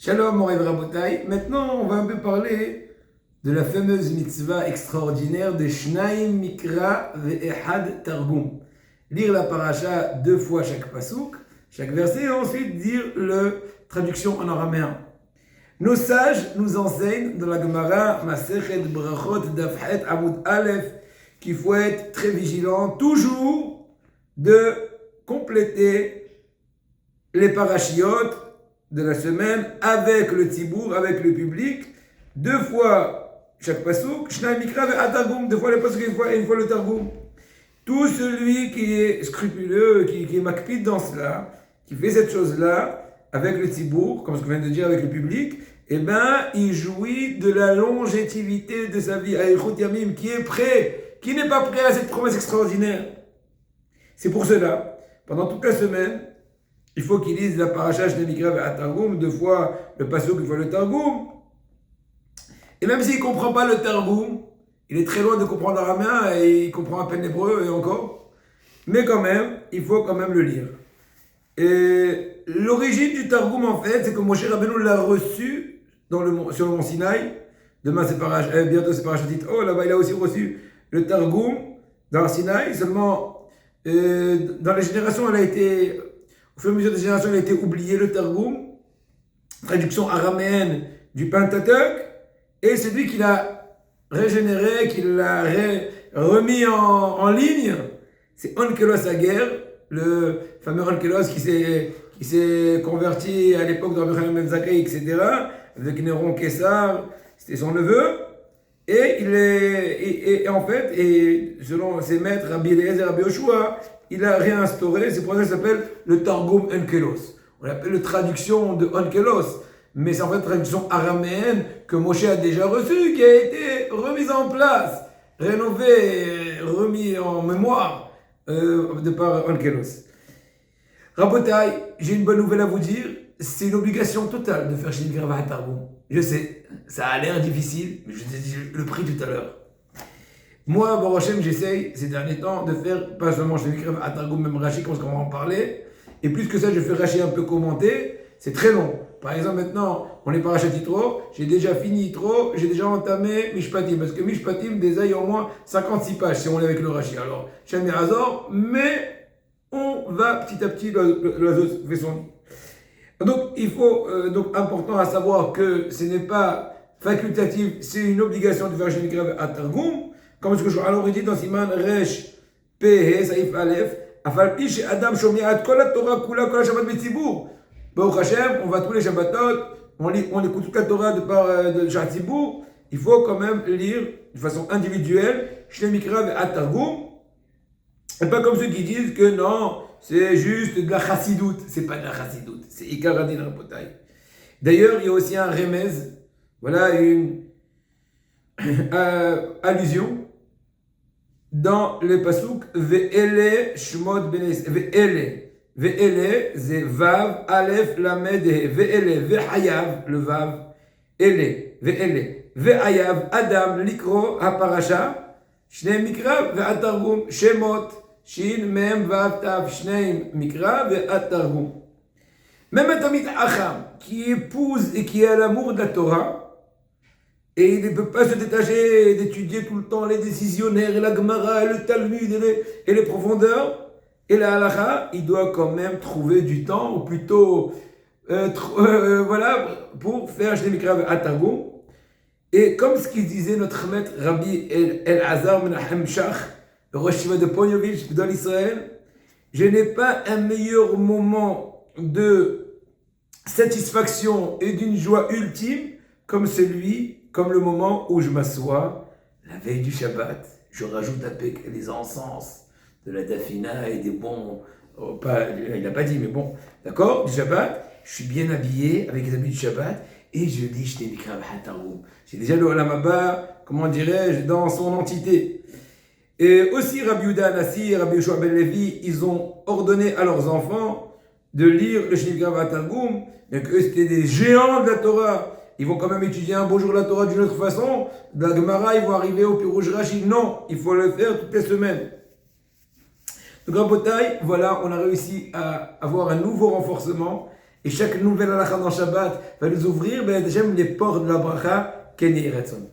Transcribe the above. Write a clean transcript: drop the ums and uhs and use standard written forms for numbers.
Shalom, Moray Rabotai. Maintenant, on va un peu parler de la fameuse mitzvah extraordinaire de Shnaim Mikra ve'Ehad Targum. Lire la paracha 2 fois chaque pasouk, chaque verset, et ensuite dire la traduction en araméen. Nos sages nous enseignent dans la Gemara Masechet Brachot Dafhet Amud Aleph qu'il faut être très vigilant, toujours de compléter les parachiotes de la semaine avec le tzibour, avec le public, 2 fois chaque pasouk, Shnaim Mikra ve'Ehad Targum, 2 fois le pasouk et une fois le targum. Tout celui qui est scrupuleux, qui est makpid dans cela, qui fait cette chose-là, avec le tzibour, comme ce que je viens de dire avec le public, eh bien, il jouit de la longévité de sa vie, Aïchut Yamim, qui est prêt, qui n'est pas prêt à cette promesse extraordinaire. C'est pour cela, pendant toute la semaine, il faut qu'il lise la paracha Shnaim Mikra ve'Ehad Targum, 2 fois le pasuk, une fois le targum. Et même s'il ne comprend pas le targum, il est très loin de comprendre l'araméen et il comprend à peine l'hébreu et encore. Mais quand même, il faut quand même le lire. Et l'origine du targum, en fait, c'est que Moshe Rabbeinu l'a reçu sur le mont Sinaï. Demain, bientôt c'est Parashat Yitro. Là-bas, il a aussi reçu le targum dans le Sinaï. Seulement, dans les générations, au fur et à mesure des générations, il a été oublié le targum. Traduction araméenne du Pentateuch. Et c'est lui qui l'a régénéré, qui l'a remis en ligne. C'est Onkelos Aguer, le fameux Onkelos qui s'est converti à l'époque de Rabbi Yochanan ben Zakkai, etc., avec Néron Kessar, c'était son neveu. Et en fait, selon ses maîtres, Rabbi Eliezer et Rabbi Yoshua, il a réinstauré, c'est pour ça que ça s'appelle le Targum Onkelos. On l'appelle la traduction de Onkelos. Mais c'est en fait une traduction araméenne que Moshe a déjà reçue, qui a été remise en place, rénovée, remise en mémoire de par Onkelos. Rabotai, j'ai une bonne nouvelle à vous dire, c'est une obligation totale de faire Shnaim Mikra ve'Ehad Targum. Je sais, ça a l'air difficile, mais je te dis le prix tout à l'heure. Moi, Baruch Hashem, j'essaye ces derniers temps de faire pas seulement Shnaim Mikra ve'Ehad Targum, même Rashi, comme on va en parler, et plus que ça, je fais Rashi un peu commenté, c'est très long. Par exemple, maintenant, on est Parashat Yitro, j'ai déjà fini Yitro, j'ai déjà entamé Mishpatim, parce que Mishpatim, déjà, il y a au moins 56 pages, si on est avec le Rashi. Alors, Shem Hazor, mais on va petit à petit, l'oiseau fait son... Donc, il faut, donc, important à savoir que ce n'est pas facultatif, c'est une obligation de faire Shnaim Mikra ve'Ehad Targum, comme ce que je alors il dit dans Siman Resh, Pe, Saïf Aleph, Afal Pi, Adam Shomiat, Kol Torah, Kula, Kol Shabbat Betzibur. Baruch Hashem, on va tous les Shabbatot, on écoute toute la Torah de Sha'at Tzibour. Il faut quand même lire de façon individuelle Shnaim Mikra ve'Ehad Targum. Et pas comme ceux qui disent que non, c'est juste de la chassidoute. C'est pas de la chassidoute, c'est Ikar Adin Rabotai. D'ailleurs, il y a aussi un remez, voilà une allusion dans les pasouks Ve'ele Shmot Benes Ve'ele, c'est Vav, Aleph, Lamed, Ve'ele, Ve'hayav, le Vav, Ele, Ve'ele, Ve'hayav, Adam, Likro, HaParasha, Shnaim Mikra, ve'Ehad Targum, Shemot, Shin, Mem, Vav, Tav, Shnaim Mikra, ve'Ehad Targum. Même un Talmid Acham, qui épouse et qui a l'amour de la Torah, et il ne peut pas se détacher d'étudier tout le temps les décisionnaires, et la Gemara, et le Talmud, et les profondeurs, et la halakha, il doit quand même trouver du temps, ou plutôt, voilà, pour faire Shnaim Mikra ve'Ehad Targum. Et comme ce qu'il disait notre maître Rabbi Elazar Menachem Shach, le Rosh Yeshiva de Ponyovitch, dans l'Israël, je n'ai pas un meilleur moment de satisfaction et d'une joie ultime comme le moment où je m'assois, la veille du Shabbat, je rajoute avec les encens de la dafina et des bons, il n'a pas dit, mais bon, d'accord, du Shabbat, je suis bien habillé avec les habits du Shabbat, et je dis Shnaim Mikra ve'Ehad Targum. J'ai déjà le Olam Haba, comment dirais-je, dans son entité. Et aussi Rabbi Yehuda Hanassi et Rabbi Yoshua ben Levi, ils ont ordonné à leurs enfants de lire le Shnaim Mikra ve'Ehad Targum, bien qu'eux c'était des géants de la Torah. Ils vont quand même étudier un beau jour la Torah d'une autre façon. De la Gemara, ils vont arriver au Pirouj Rashi. Non, il faut le faire toutes les semaines. Donc, Rabotai, voilà, on a réussi à avoir un nouveau renforcement Et chaque nouvelle halakha dans Shabbat va nous ouvrir, ben, les portes de la bracha, Ken Yehei Ratzon.